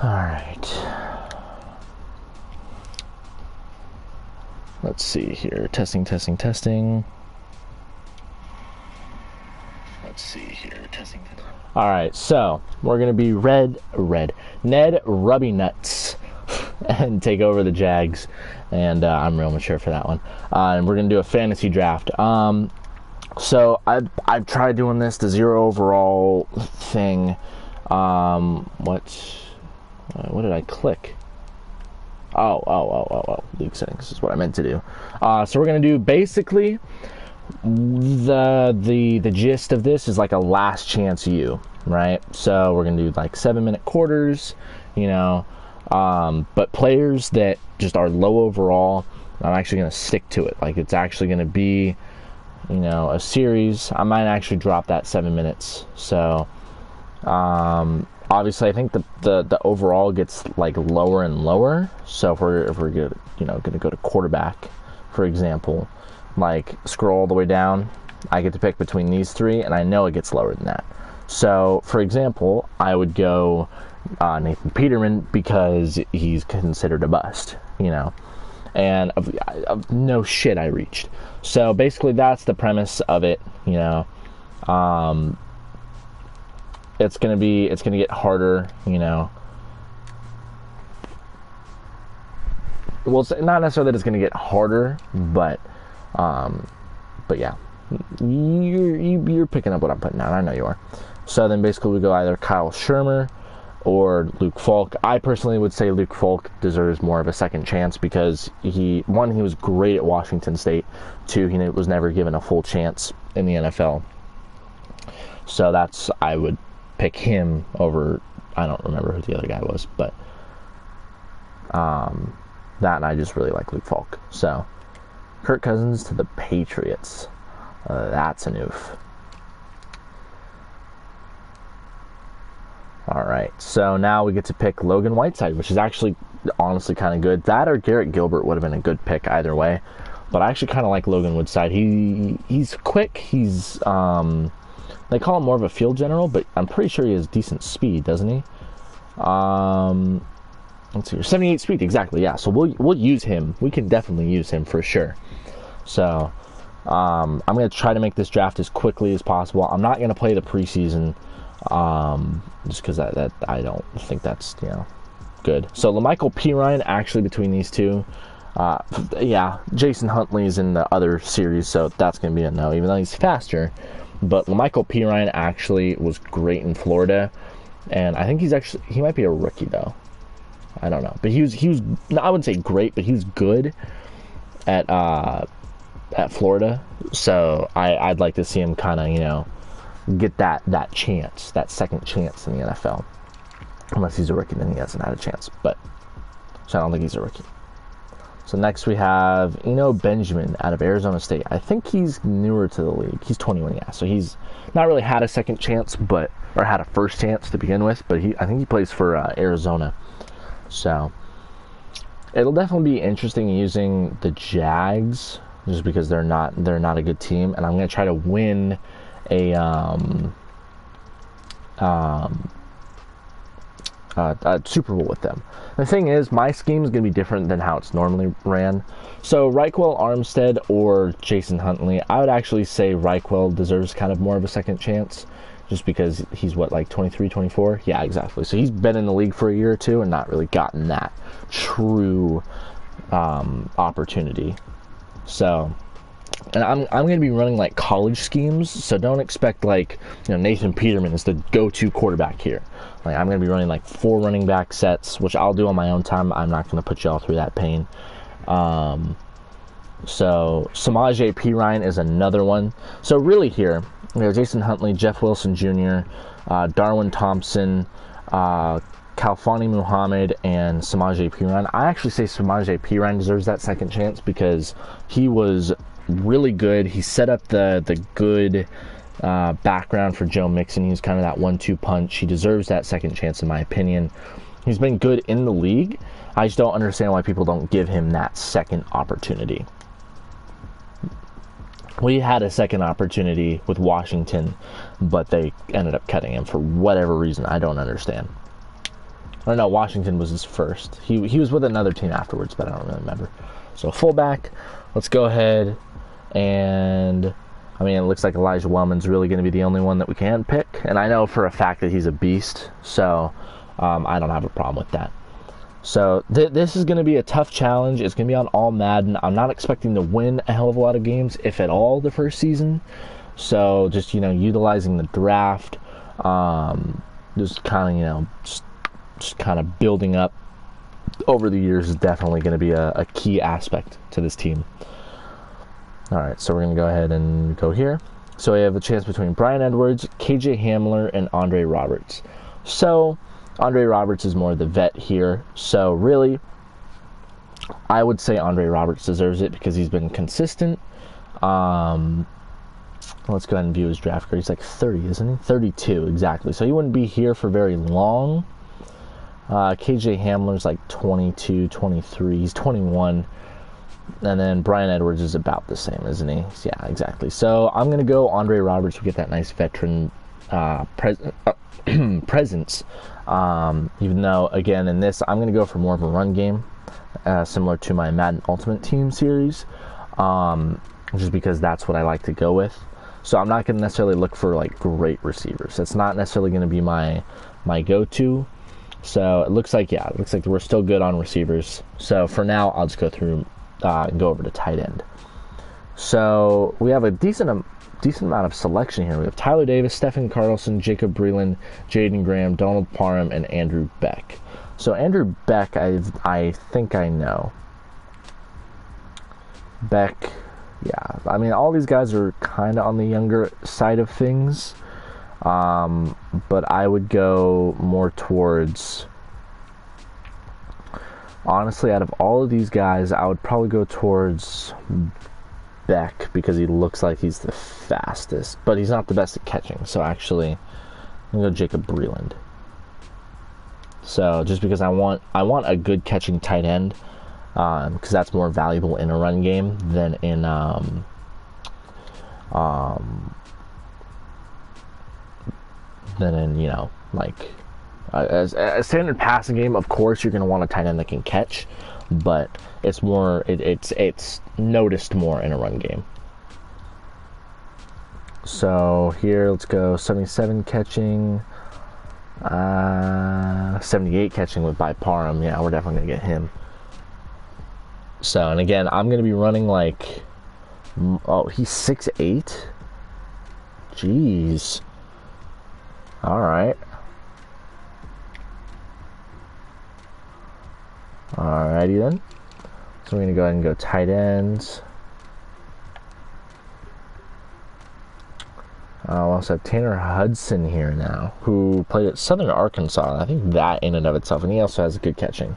Alright. Let's see here. Testing. Let's see here. Testing. Alright, so we're going to be Ned Rubbynuts and take over the Jags. And I'm real mature for that one. And we're going to do a fantasy draft. So I've tried doing this, the 0 overall thing. What did I click? Oh, league settings is what I meant to do. So we're gonna do basically the gist of this is like a last chance you, right? So we're gonna do like 7-minute quarters, you know, but players that just are low overall, I'm actually gonna stick to it. Like it's actually gonna be, you know, a series. I might actually drop that 7 minutes. So obviously I think the overall gets like lower and lower. So if we're good, you know, gonna go to quarterback, for example, like scroll all the way down, I get to pick between these three, and I know it gets lower than that. So for example, I would go Nathan Peterman because he's considered a bust, you know, and of no shit I reached. So basically that's the premise of it, you know. It's gonna get harder, you know. Well, it's not necessarily that it's gonna get harder, but yeah, you're picking up what I'm putting down. I know you are. So then basically we go either Kyle Shurmur or Luke Falk. I personally would say Luke Falk deserves more of a second chance because he was great at Washington State. 2, he was never given a full chance in the NFL. So I would pick him over, I don't remember who the other guy was, but that, and I just really like Luke Falk. So Kirk Cousins to the Patriots. That's an oof. Alright, so now we get to pick Logan Whiteside, which is actually honestly kind of good. That or Garrett Gilbert would have been a good pick either way. But I actually kind of like Logan Whiteside. He's quick. He's they call him more of a field general, but I'm pretty sure he has decent speed, doesn't he? Let's see, 78 speed, exactly. Yeah, so we'll use him. We can definitely use him for sure. So I'm gonna try to make this draft as quickly as possible. I'm not gonna play the preseason. Just because that I don't think that's, you know, good. So LaMichael Pirine, actually between these two, yeah, Jason Huntley's in the other series, so that's going to be a no, even though he's faster. But LaMichael Pirine actually was great in Florida, and I think he might be a rookie though. I don't know, but he was I wouldn't say great, but he was good at Florida. So I'd like to see him kind of, you know, get that chance, that second chance in the NFL. Unless he's a rookie, then he hasn't had a chance. But so I don't think he's a rookie. So next we have Eno Benjamin out of Arizona State. I think he's newer to the league. He's 21, yeah. So he's not really had a second chance, or had a first chance to begin with. But I think he plays for Arizona. So it'll definitely be interesting using the Jags, just because they're not a good team, and I'm going to try to win a Super Bowl with them. The thing is, my scheme is going to be different than how it's normally ran. So Reichwell Armstead or Jason Huntley, I would actually say Reichwell deserves kind of more of a second chance, just because he's like 23, 24? Yeah, exactly. So he's been in the league for a year or two and not really gotten that true opportunity. So, and I'm going to be running like college schemes, so don't expect like, you know, Nathan Peterman is the go-to quarterback here. Like, I'm going to be running like 4 running back sets, which I'll do on my own time. I'm not going to put y'all through that pain. So Samaje Perine is another one. So really here, you know, Jason Huntley, Jeff Wilson Jr., Darwin Thompson, Khalfani Muhammad, and Samaje Perine. I actually say Samaje Perine deserves that second chance because he was really good. He set up the good background for Joe Mixon. He was kind of that 1-2 punch. He deserves that second chance in my opinion. He's been good in the league. I just don't understand why people don't give him that second opportunity. We had a second opportunity with Washington, but they ended up cutting him for whatever reason. I don't understand. Or no, Washington was his first. He was with another team afterwards, but I don't really remember. So fullback, let's go ahead and, I mean, it looks like Elijah Wellman's really going to be the only one that we can pick. And I know for a fact that he's a beast, so I don't have a problem with that. So this is going to be a tough challenge. It's going to be on all Madden. I'm not expecting to win a hell of a lot of games, if at all, the first season. So just, utilizing the draft, just kind of, just kind of building up over the years is definitely going to be a key aspect to this team. All right, so we're going to go ahead and go here. So we have a chance between Bryan Edwards, KJ Hamler, and Andre Roberts. So Andre Roberts is more the vet here. So really, I would say Andre Roberts deserves it because he's been consistent. Let's go ahead and view his draft grade. He's like 30, isn't he? 32, exactly. So he wouldn't be here for very long. KJ Hamler's like 22, 23. He's 21. And then Bryan Edwards is about the same, isn't he? Yeah, exactly. So I'm going to go Andre Roberts. We get that nice veteran presence. Even though, again, in this, I'm going to go for more of a run game, similar to my Madden Ultimate Team series, just because that's what I like to go with. So I'm not going to necessarily look for, like, great receivers. That's not necessarily going to be my go-to. So it looks like we're still good on receivers. So for now, I'll just go through and go over to tight end. So we have a decent amount of selection here. We have Tyler Davis, Stephen Carlson, Jacob Breland, Jaden Graham, Donald Parham, and Andrew Beck. So Andrew Beck, I think I know. Beck, yeah. I mean, all these guys are kind of on the younger side of things. But I would go more towards, honestly, out of all of these guys, I would probably go towards Beck because he looks like he's the fastest, but he's not the best at catching. So actually, I'm gonna go Jacob Breland. So just because I want a good catching tight end, because that's more valuable in a run game than in like as a standard passing game. Of course, you're going to want a tight end that can catch, but it's more it's noticed more in a run game. So here, let's go 77 catching, 78 catching with by Parham. Yeah, we're definitely going to get him. So, and again, I'm going to be running like, oh, he's 6'8". Jeez. All right. Alrighty then. So we're going to go ahead and go tight ends. We also have Tanner Hudson here now, who played at Southern Arkansas. I think that in and of itself, and he also has good catching.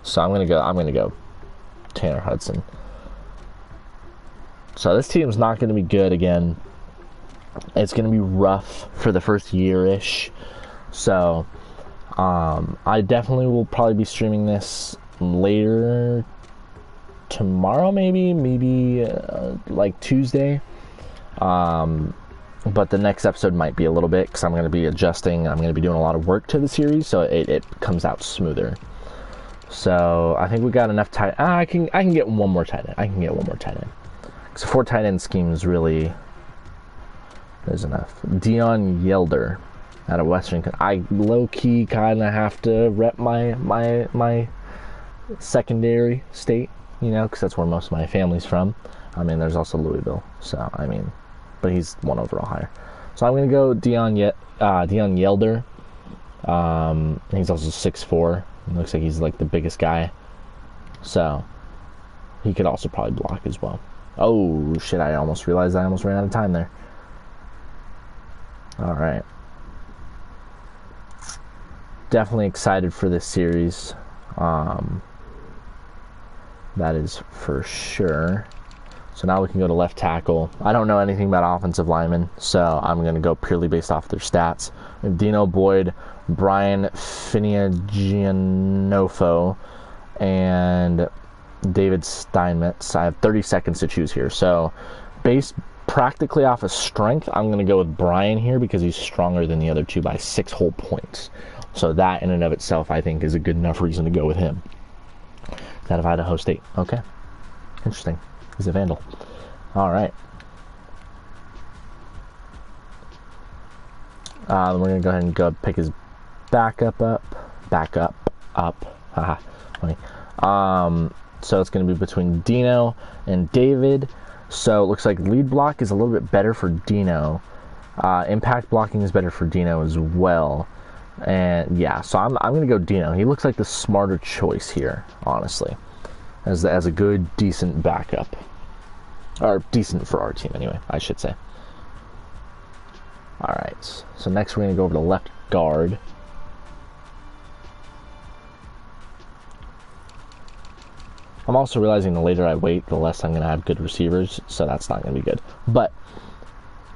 So I'm gonna go Tanner Hudson. So this team's not going to be good again. It's going to be rough for the first year-ish. So I definitely will probably be streaming this later tomorrow, maybe like Tuesday. But the next episode might be a little bit, because I'm going to be adjusting. I'm going to be doing a lot of work to the series, so it comes out smoother. So I think we got enough tight. I can get one more tight end. I can get one more tight end. So 4 tight end schemes really. There's enough. Dion Yelder out of Western. I low key kind of have to rep my secondary state, because that's where most of my family's from. I mean, there's also Louisville. So I mean, but he's 1 overall higher. So I'm gonna go Dion Yelder. He's also 6'4". It looks like he's like the biggest guy. So he could also probably block as well. Oh shit, I almost realized I almost ran out of time there. Alright. Definitely excited for this series. That is for sure. So now we can go to left tackle. I don't know anything about offensive linemen, so I'm going to go purely based off their stats. We have Dino Boyd, Brian Finiagianofo, and David Steinmetz. I have 30 seconds to choose here. So based practically off of strength, I'm going to go with Brian here because he's stronger than the other two by 6 whole points. So that in and of itself, I think, is a good enough reason to go with him. Out of Idaho State. Okay. Interesting. He's a Vandal. All right. We're going to go ahead and go pick his backup up. Haha. Funny. So it's going to be between Dino and David. So it looks like lead block is a little bit better for Dino. Impact blocking is better for Dino as well. And yeah, so I'm going to go Dino. He looks like the smarter choice here, honestly, as a good, decent backup. Or decent for our team, anyway, I should say. All right, so next we're going to go over to left guard. I'm also realizing the later I wait, the less I'm going to have good receivers, so that's not going to be good. But,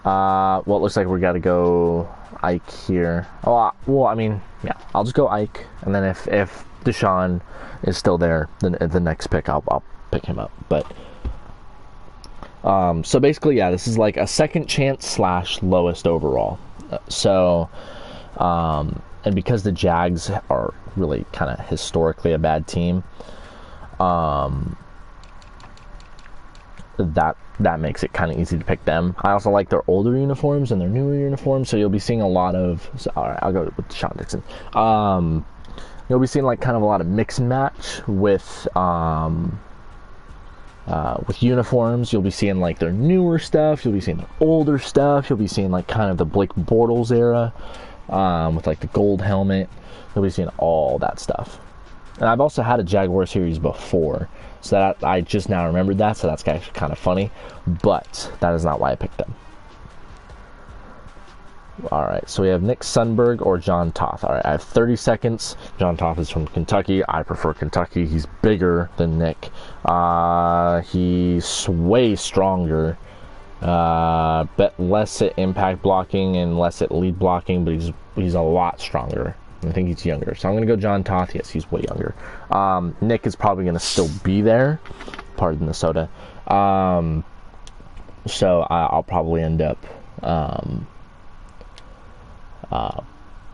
well, it looks like we got to go Ike here. Oh, well, I mean, yeah, I'll just go Ike, and then if Deshaun is still there, then the next pick, I'll pick him up. But, so basically, yeah, this is like a second chance / lowest overall. So, and because the Jags are really kind of historically a bad team, that makes it kind of easy to pick them. I also like their older uniforms and their newer uniforms, so you'll be seeing a lot of. So, all right, I'll go with Deshaun Dixon. You'll be seeing like kind of a lot of mix and match with uniforms. You'll be seeing like their newer stuff. You'll be seeing their older stuff. You'll be seeing like kind of the Blake Bortles era with like the gold helmet. You'll be seeing all that stuff. And I've also had a Jaguar series before, so that I just now remembered that, so that's actually kind of funny, but that is not why I picked them. Alright, so we have Nick Sundberg or John Toth. Alright, I have 30 seconds. John Toth is from Kentucky. I prefer Kentucky. He's bigger than Nick. He's way stronger. But less at impact blocking and less at lead blocking, but he's a lot stronger. I think he's younger. So I'm going to go John Toth. Yes, he's way younger. Nick is probably going to still be there. Pardon the soda. So I'll probably end up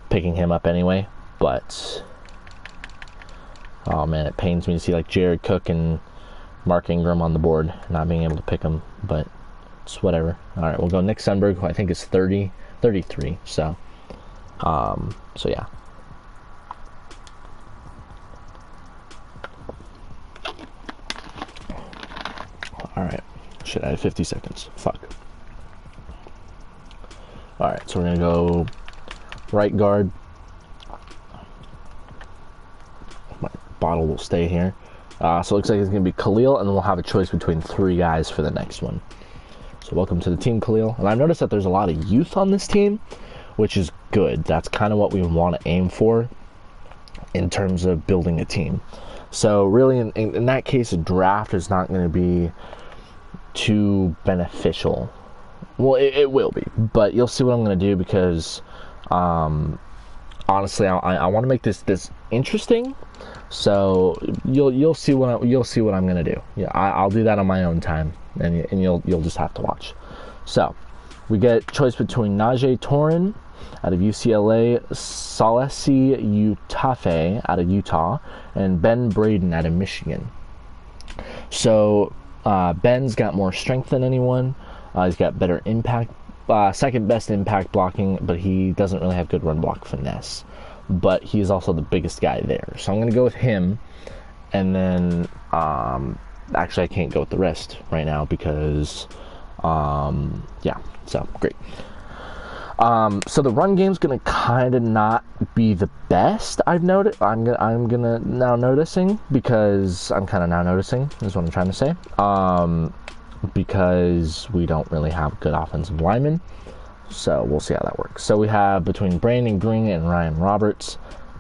picking him up anyway. But, oh man, it pains me to see like Jared Cook and Mark Ingram on the board, not being able to pick them. But it's whatever. All right, we'll go Nick Sundberg, who I think is 33. So yeah. Alright. Shit, I had 50 seconds. Fuck. Alright, so we're going to go right guard. My bottle will stay here. So it looks like it's going to be Khalil, and then we'll have a choice between 3 guys for the next one. So welcome to the team, Khalil. And I've noticed that there's a lot of youth on this team, which is good. That's kind of what we want to aim for in terms of building a team. So really, in that case, a draft is not going to be too beneficial. Well, it will be, but you'll see what I'm going to do because, honestly, I want to make this interesting. So you'll see what I'm going to do. Yeah, I'll do that on my own time, and you'll just have to watch. So we get choice between Najee Torin out of UCLA, Salesi Utafe out of Utah, and Ben Braden out of Michigan. So Ben's got more strength than anyone. He's got better impact, second best impact blocking, but he doesn't really have good run block finesse. But he's also the biggest guy there. So I'm going to go with him. And then, actually I can't go with the rest right now because, yeah, so great. So the run game's gonna kind of not be the best. I'm gonna now noticing because I'm kind of now noticing is what I'm trying to say. Because we don't really have good offensive linemen, so we'll see how that works. So we have between Brandon Green and Ryan Roberts.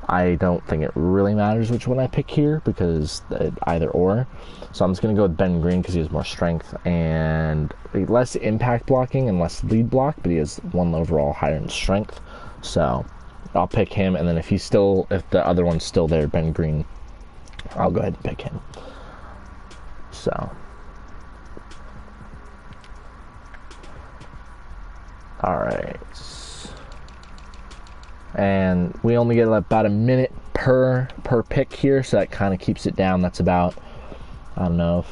I don't think it really matters which one I pick here because either or. So I'm just going to go with Ben Green because he has more strength and less impact blocking and less lead block, but he has one overall higher in strength. So I'll pick him, and then if the other one's still there, Ben Green, I'll go ahead and pick him. So, all right. and we only get about a minute per pick here, so that kind of keeps it down. That's about, I don't know,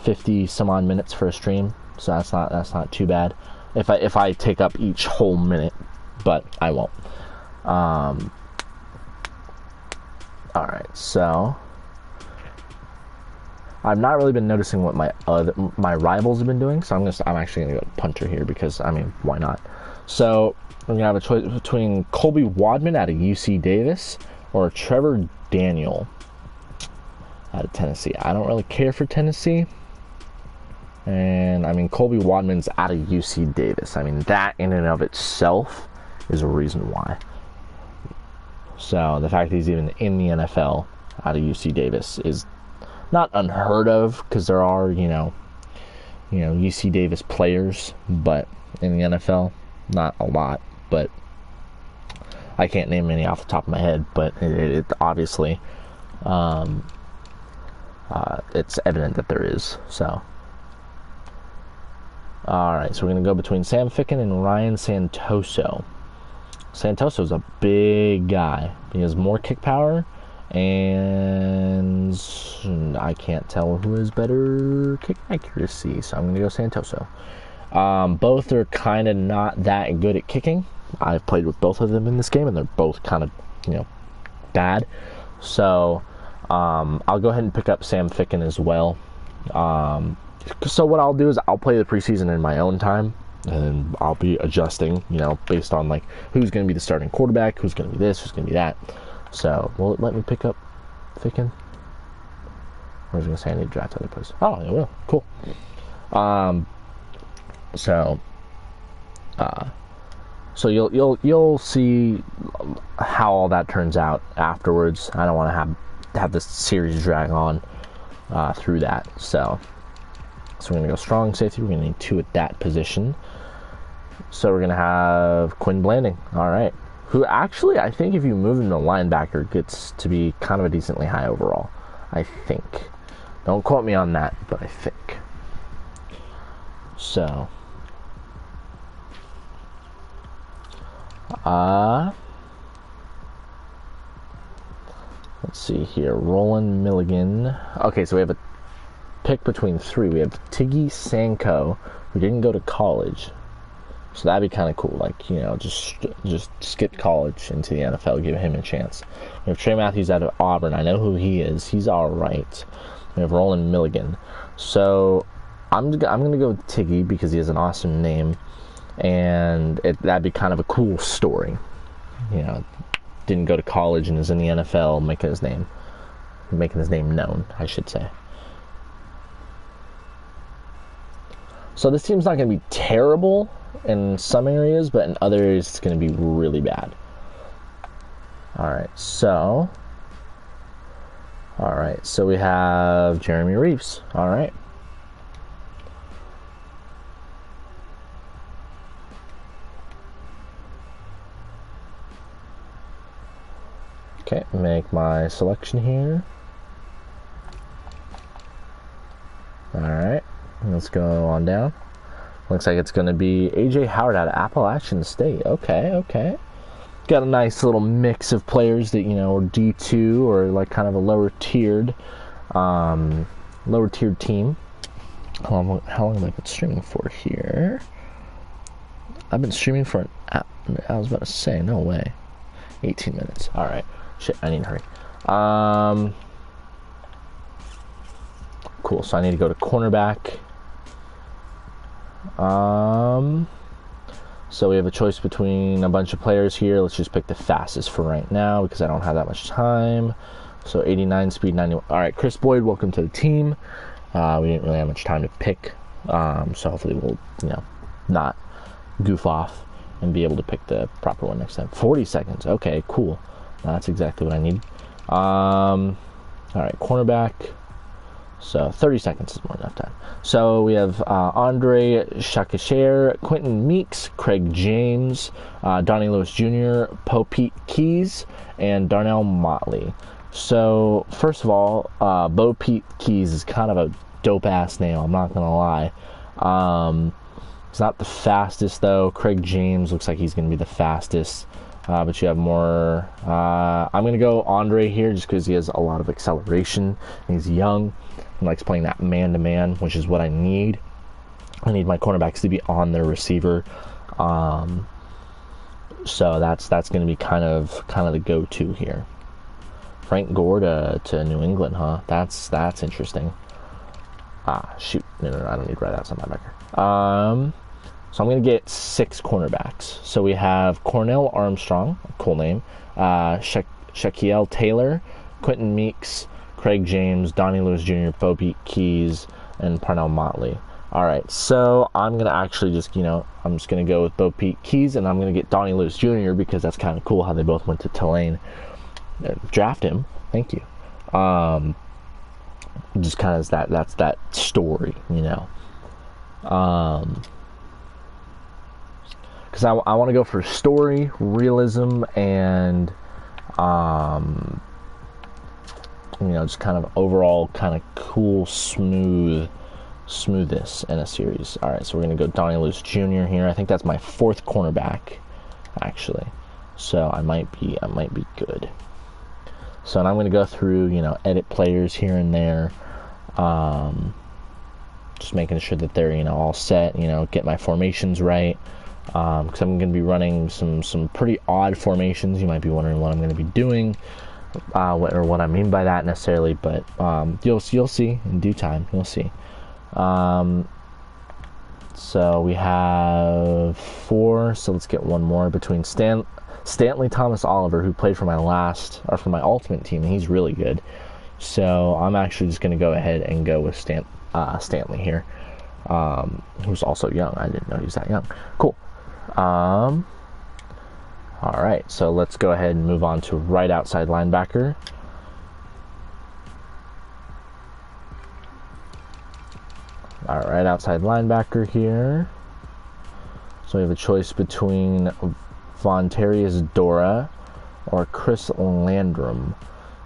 50 some odd minutes for a stream, so that's not too bad if I take up each whole minute, but I won't. All right, so I've not really been noticing what my rivals have been doing, so I'm actually gonna go punter here because, I mean, why not? So we're gonna have a choice between Colby Wadman out of UC Davis or Trevor Daniel out of Tennessee. I don't really care for Tennessee, and I mean, Colby Wadman's out of UC Davis. I mean, that in and of itself is a reason why. So the fact that he's even in the NFL out of UC Davis is not unheard of, because there are, you know, UC Davis players, but in the NFL, not a lot. But I can't name any off the top of my head, but it obviously, it's evident that there is. So, all right, so we're going to go between Sam Ficken and Ryan Santoso. Santoso's a big guy. He has more kick power, and I can't tell who has better kick accuracy, so I'm going to go Santoso. Both are kind of not that good at kicking. I've played with both of them in this game, and they're both kind of, you know, bad. So I'll go ahead and pick up Sam Ficken as well. So what I'll do is I'll play the preseason in my own time, and I'll be adjusting, you know, based on like who's going to be the starting quarterback, who's going to be this, who's going to be that. So will it let me pick up Ficken? I was going to say I need to draft other places. Oh, it will. Cool. So you'll see how all that turns out afterwards. I don't want to have this series drag on through that. So we're going to go strong safety. We're going to need 2 at that position. So we're going to have Quinn Blanding. All right. Who actually, I think if you move him to linebacker, gets to be kind of a decently high overall. I think. Don't quote me on that, but I think. So let's see here. Roland Milligan. Okay, so we have a pick between 3. We have Tiggy Sanko, who didn't go to college. So that'd be kind of cool. Like, you know, just skip college into the NFL, give him a chance. We have Trey Matthews out of Auburn. I know who he is. He's all right. We have Roland Milligan. So I'm going to go with Tiggy because he has an awesome name. And that'd be kind of a cool story. You know, didn't go to college and is in the NFL making his name known, I should say. So this team's not going to be terrible in some areas, but in other areas it's going to be really bad. Alright, so we have Jeremy Reeves. Alright. Okay, make my selection here. Alright, let's go on down. Looks like it's going to be A.J. Howard out of Appalachian State. Okay. Got a nice little mix of players that, you know, are D2 or like kind of a lower tiered team. How long have I been streaming for here? I've been streaming for I was about to say, no way. 18 minutes. Alright. Shit, I need to hurry. Cool, so I need to go to cornerback. So we have a choice between a bunch of players here. Let's just pick the fastest for right now because I don't have that much time. So 89 speed, 91. All right, Chris Boyd, welcome to the team. We didn't really have much time to pick, so hopefully we'll, you know, not goof off and be able to pick the proper one next time. 40 seconds. Okay, cool. That's exactly what I need. All right, cornerback. So 30 seconds is more than enough time. So we have Andre Shakasher, Quentin Meeks, Craig James, Donnie Lewis Jr., Popeet Keys, and Darnell Motley. So first of all, Bo Pete Keys is kind of a dope-ass name, I'm not going to lie. It's not the fastest, though. Craig James looks like he's going to be the fastest. but you have more. I'm going to go Andre here just because he has a lot of acceleration. He's young and likes playing that man-to-man, which is what I need. I need my cornerbacks to be on their receiver. So that's going to be kind of the go-to here. Frank Gore to New England, huh? That's interesting. Shoot. No, I don't need to write that. It's not my backer. So I'm going to get 6 cornerbacks. So we have Cornell Armstrong, cool name, Shaquille Taylor, Quentin Meeks, Craig James, Donnie Lewis Jr., Bo Peep Keys, and Parnell Motley. All right, so I'm going to actually just, I'm just going to go with Bo Peep Keys, and I'm going to get Donnie Lewis Jr. because that's kind of cool how they both went to Tulane. Draft him. Thank you. Just kind of that's that story, because I want to go for story, realism, and just kind of overall kind of cool, smoothness in a series. All right, so we're gonna go Donnie Lewis Jr. here. I think that's my 4th cornerback, actually. So I might be good. So and I'm gonna go through, edit players here and there. Just making sure that they're, all set, get my formations right. Because I'm going to be running some pretty odd formations. You might be wondering what I'm going to be doing, or what I mean by that necessarily, but you'll see in due time. You'll see. So we have 4. So let's get one more between Stanley Thomas Oliver, who played for my ultimate team, and he's really good. So I'm actually just going to go ahead and go with Stanley here, who's also young. I didn't know he was that young. Cool. All right, so let's go ahead and move on to right outside linebacker. All right, outside linebacker here. So we have a choice between Vontarius Dora or Chris Landrum.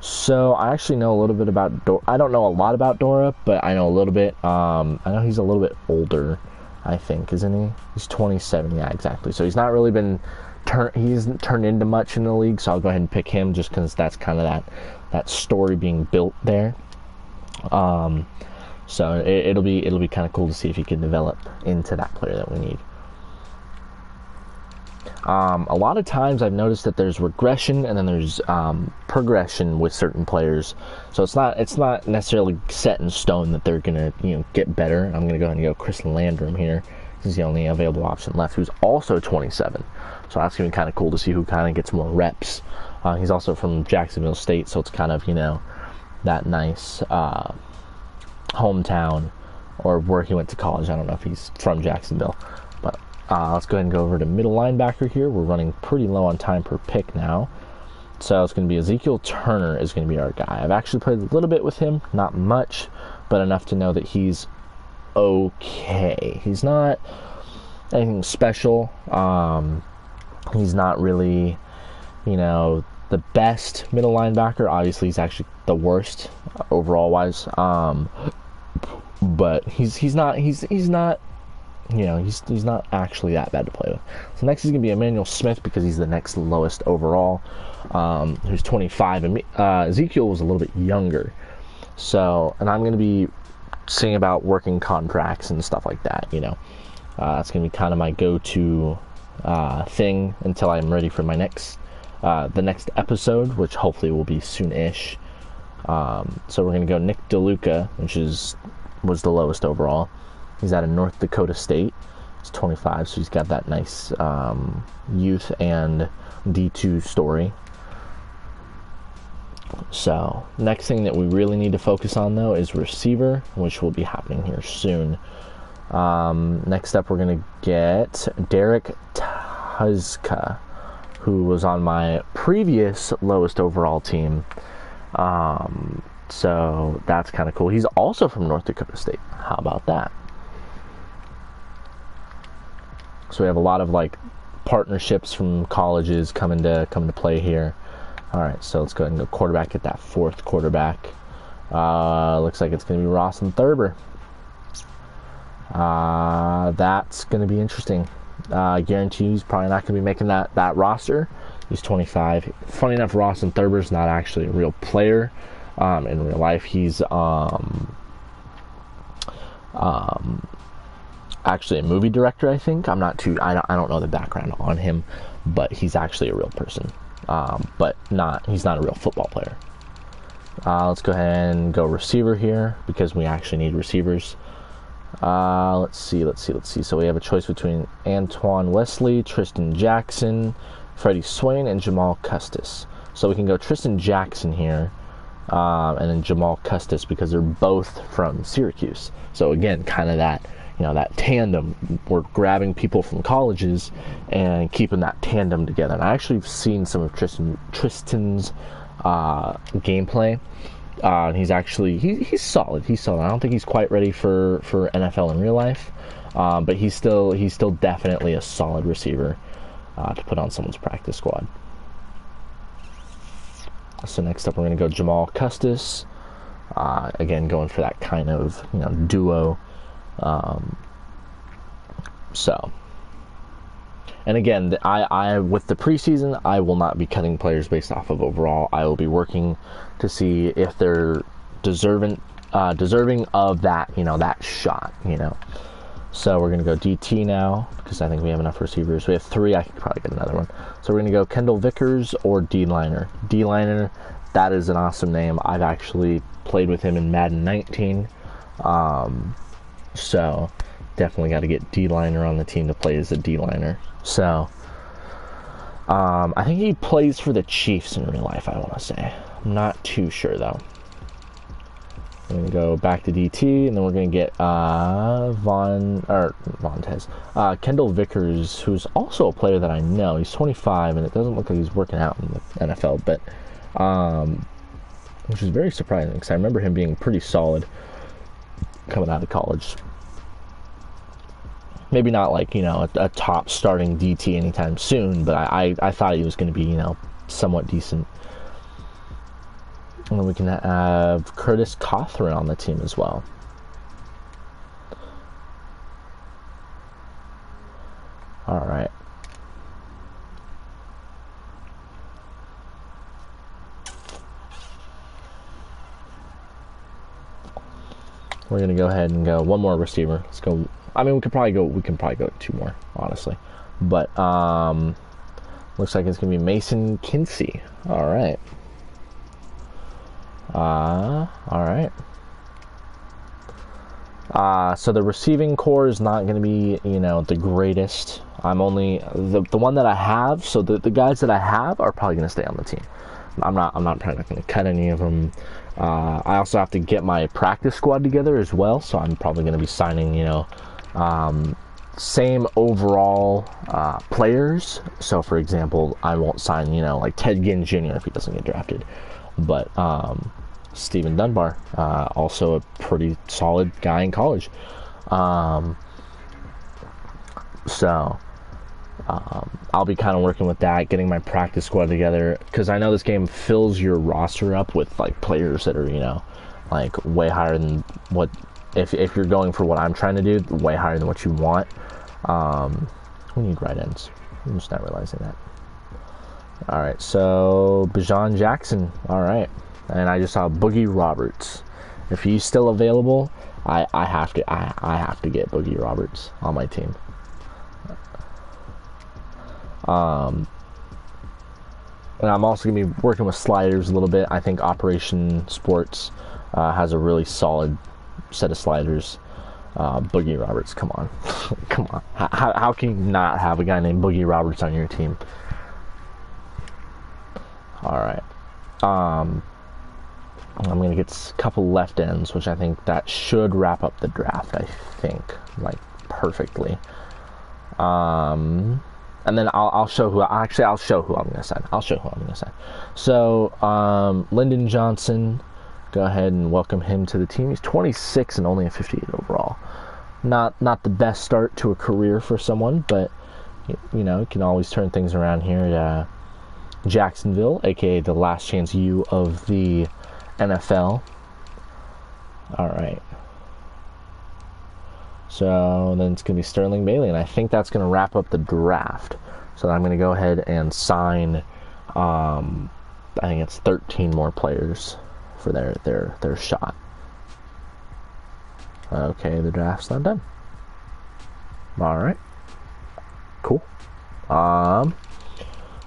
So I actually know a little bit about Dora. I don't know a lot about Dora, but I know a little bit. I know he's a little bit older, I think, isn't he? He's 27, yeah, exactly. So he's not really been he hasn't turned into much in the league, so I'll go ahead and pick him just because that's kind of that story being built there. So it'll be kind of cool to see if he can develop into that player that we need. A lot of times I've noticed that there's regression and then there's progression with certain players. So it's not necessarily set in stone that they're gonna get better. I'm gonna go ahead and go Chris Landrum here. He's the only available option left, who's also 27. So that's gonna be kind of cool to see who kind of gets more reps. He's also from Jacksonville State, so it's kind of that nice hometown or where he went to college. I don't know if he's from Jacksonville, but. Let's go ahead and go over to middle linebacker here. We're running pretty low on time per pick now. So it's going to be Ezekiel Turner is going to be our guy. I've actually played a little bit with him, not much, but enough to know that he's okay. He's not anything special. He's not really, the best middle linebacker. Obviously, he's actually the worst overall wise. But he's not actually that bad to play with. So next is going to be Emmanuel Smith because he's the next lowest overall, who's 25. And Ezekiel was a little bit younger. So, and I'm going to be seeing about working contracts and stuff like that, That's going to be kind of my go-to thing until I'm ready for my the next episode, which hopefully will be soon-ish. So we're going to go Nick DeLuca, which was the lowest overall. He's out of North Dakota State. He's 25, so he's got that nice youth and D2 story. So, next thing that we really need to focus on, though, is receiver, which will be happening here soon. Next up, we're going to get Derek Tuzka, who was on my previous lowest overall team. So, that's kind of cool. He's also from North Dakota State. How about that? So we have a lot of partnerships from colleges coming to play here. All right, so let's go ahead and go quarterback at that 4th quarterback. Looks like it's going to be Rawson Thurber. That's going to be interesting. I guarantee he's probably not going to be making that roster. He's 25. Funny enough, Rawson Thurber's not actually a real player in real life. He's actually a movie director, I think. I don't know the background on him, but he's actually a real person. But he's not a real football player. Let's go ahead and go receiver here because we actually need receivers. Let's see. So we have a choice between Antoine Wesley, Tristan Jackson, Freddie Swain, and Jamal Custis. So we can go Tristan Jackson here, and then Jamal Custis because they're both from Syracuse. So again, kind of that, that tandem. We're grabbing people from colleges and keeping that tandem together. And I actually have seen some of Tristan's gameplay. And he's actually he's solid. I don't think he's quite ready for NFL in real life, but he's still definitely a solid receiver to put on someone's practice squad. So next up, we're going to go Jamal Custis. Again, going for that kind of duo. And again, I with the preseason, I will not be cutting players based off of overall. I will be working to see if they're deserving of that, that shot, So we're gonna go DT now because I think we have enough receivers. We have 3. I could probably get another one. So we're gonna go Kendall Vickers or D-liner. D-liner, that is an awesome name. I've actually played with him in Madden 19. So definitely got to get D-liner on the team to play as a D-liner. So I think he plays for the Chiefs in real life, I want to say. I'm not too sure though. We're going to go back to DT, and then we're going to get Kendall Vickers, who's also a player that I know. He's 25, and it doesn't look like he's working out in the NFL, but which is very surprising because I remember him being pretty solid coming out of college. Maybe not like, a top starting DT anytime soon, but I thought he was going to be, somewhat decent. And then we can have Curtis Cawthron on the team as well. All right. We're going to go ahead and go one more receiver. Let's go. I mean, we can probably go 2 more, honestly. But looks like it's going to be Mason Kinsey. All right. All right. So the receiving core is not going to be, the greatest. I'm only the one that I have. So the guys that I have are probably going to stay on the team. I'm not probably not going to cut any of them. I also have to get my practice squad together as well. So I'm probably going to be signing, same overall players. So for example, I won't sign, like Ted Ginn Jr. if he doesn't get drafted. But Stephen Dunbar, also a pretty solid guy in college. So I'll be kind of working with that, getting my practice squad together, because I know this game fills your roster up with like players that are, like way higher than what, if you're going for what I'm trying to do, way higher than what you want. We need right ends. I'm just not realizing that. All right, so Bijan Jackson. All right, and I just saw Boogie Roberts. If he's still available, I have to get Boogie Roberts on my team. And I'm also gonna be working with sliders a little bit. I think Operation Sports has a really solid set of sliders. Boogie Roberts, come on, come on. How can you not have a guy named Boogie Roberts on your team? All right. I'm going to get a couple left ends, which I think that should wrap up the draft, I think, like, perfectly. And then I'll show who I'm going to sign. So, Lyndon Johnson, go ahead and welcome him to the team. He's 26 and only a 58 overall. Not the best start to a career for someone, but, you can always turn things around here at Jacksonville, aka the last chance U of the NFL. All right. So then it's going to be Sterling Bailey, and I think that's going to wrap up the draft. So I'm going to go ahead and sign I think it's 13 more players for their shot. Okay, the draft's not done. All right, cool.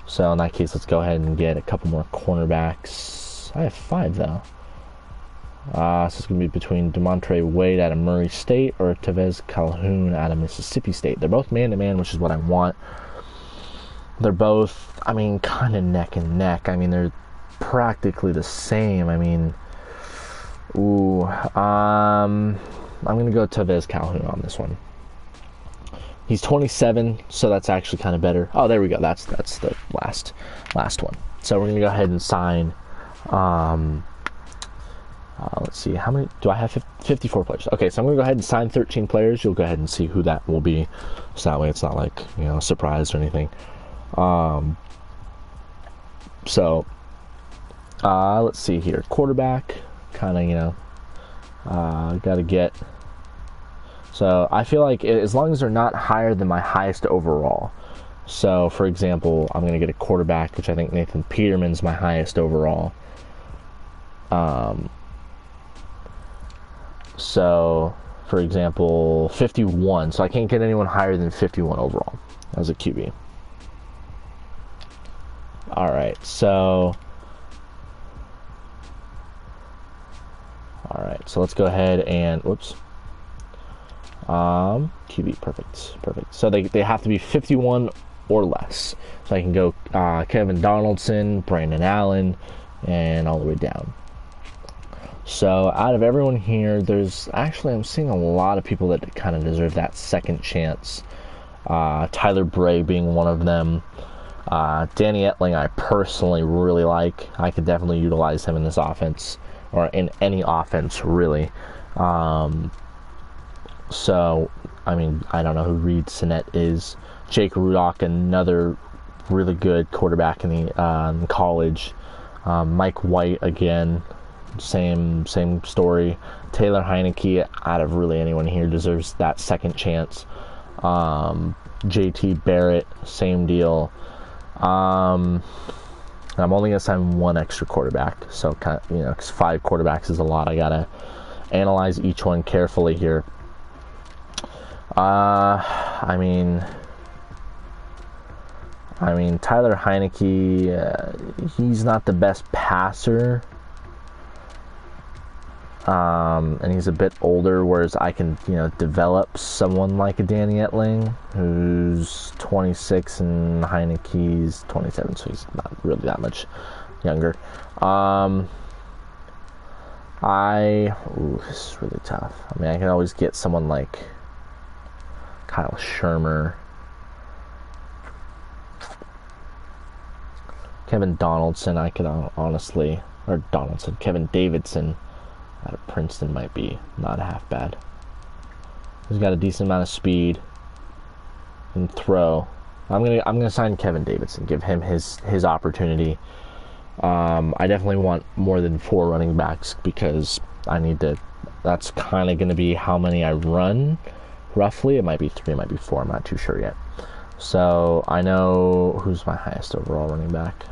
So in that case, let's go ahead and get a couple more cornerbacks. I have 5 though. So it's going to be between Demontre Wade out of Murray State or Tevez Calhoun out of Mississippi State. They're both man-to-man, which is what I want. They're both, I mean, kind of neck and neck. I mean, they're practically the same. I mean, I'm going to go Tevez Calhoun on this one. He's 27, so that's actually kind of better. Oh, there we go. That's the last one. So we're going to go ahead and sign... let's see, how many do I have? 54 players. Okay, so I'm gonna go ahead and sign 13 players. You'll go ahead and see who that will be, so that way it's not like, you know, a surprise or anything. Let's see here. Quarterback, kind of, you know, gotta get. So I feel like as long as they're not higher than my highest overall. So for example, I'm gonna get a quarterback, which I think Nathan Peterman's my highest overall. So, for example, 51. So I can't get anyone higher than 51 overall as a QB. All right, so let's go ahead and QB, perfect. So they have to be 51 or less. So I can go Kevin Donaldson, Brandon Allen, and all the way down. So out of everyone here, I'm seeing a lot of people that kind of deserve that second chance. Tyler Bray being one of them. Danny Etling I personally really like. I could definitely utilize him in this offense, or in any offense really. So, I mean, I don't know who Reed Sinnett is. Jake Rudock, another really good quarterback in college. Mike White again. Same story. Taylor Heineke, out of really anyone here, deserves that second chance. JT Barrett, same deal. I'm only gonna sign one extra quarterback, so kind of, you know, because 5 quarterbacks is a lot. I gotta analyze each one carefully here. I mean, Tyler Heineke, he's not the best passer. And he's a bit older, whereas I can, you know, develop someone like a Danny Etling, who's 26 and Heineke's 27, so he's not really that much younger. This is really tough. I mean, I can always get someone like Kyle Shurmur, Kevin Donaldson. I could honestly, or Donaldson, Kevin Davidson out of Princeton might be not half bad. He's got a decent amount of speed and throw. I'm gonna sign Kevin Davidson, give him his opportunity. I definitely want more than 4 running backs because I need to. That's kind of going to be how many I run, roughly. It might be 3, it might be 4. I'm not too sure yet. So I know who's my highest overall running back.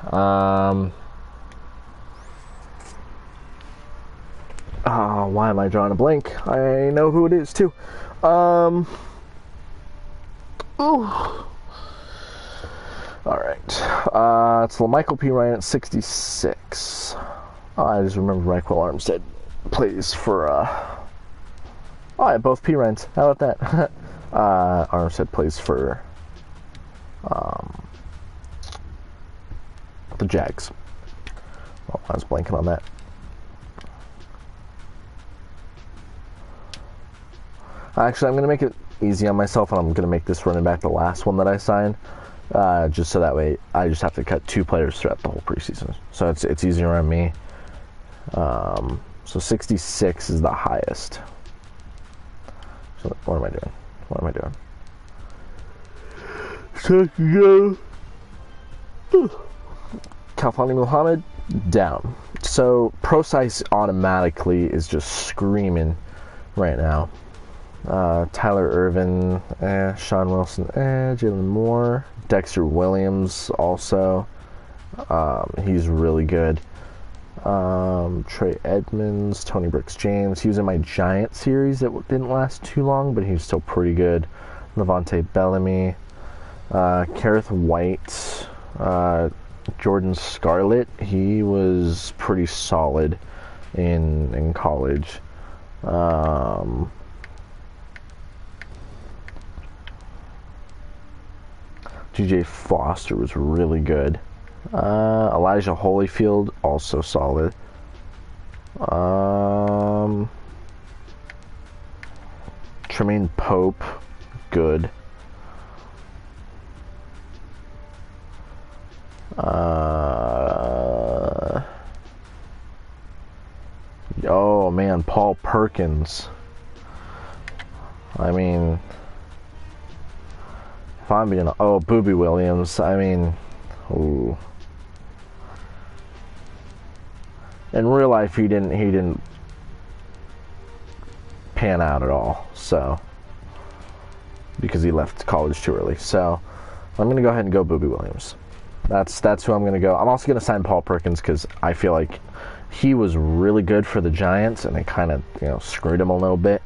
Why am I drawing a blank? I know who it is too. All right. It's LaMichael P. Ryan at 66. I just remember Raquel Armstead plays for. I have both P. Ryans. How about that? Armstead plays for the Jags. Oh, I was blanking on that. Actually, I'm going to make it easy on myself, and I'm going to make this running back the last one that I signed, just so that way I just have to cut 2 players throughout the whole preseason. So it's easier on me. So 66 is the highest. So what am I doing? So I can go Kalfani Muhammad down. So ProSize automatically is just screaming right now. Tyler Irvin, Sean Wilson, Jalen Moore, Dexter Williams also, He's really good. Trey Edmonds, Tony Brooks-James. He was in my Giant series that didn't last too long, but he was still pretty good. Levante Bellamy, Kareth White, Jordan Scarlett. He was pretty solid in college. DJ Foster was really good. Elijah Holyfield, also solid. Tremaine Pope, good. Oh man, Paul Perkins. I mean, if I'm being, Boobie Williams. I mean, ooh. In real life, he didn't pan out at all. So, because he left college too early. So, I'm gonna go ahead and go Boobie Williams. That's who I'm gonna go. I'm also gonna sign Paul Perkins because I feel like he was really good for the Giants, and they kind of screwed him a little bit.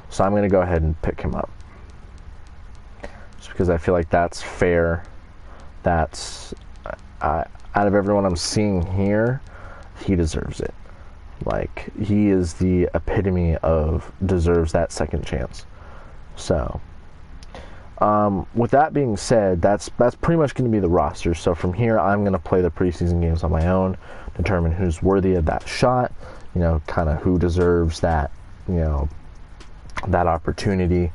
So I'm gonna go ahead and pick him up, just because I feel like that's fair. That's out of everyone I'm seeing here, he deserves it. Like, he is the epitome of deserves that second chance. So, with that being said, that's pretty much going to be the roster. So from here, I'm going to play the preseason games on my own, determine who's worthy of that shot, kind of who deserves that, that opportunity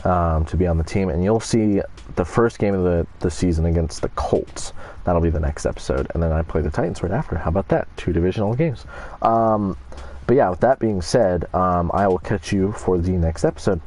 to be on the team. And you'll see the first game of the season against the Colts. That'll be the next episode. And then I play the Titans right after. How about that? 2 divisional games. But yeah, with that being said, I will catch you for the next episode.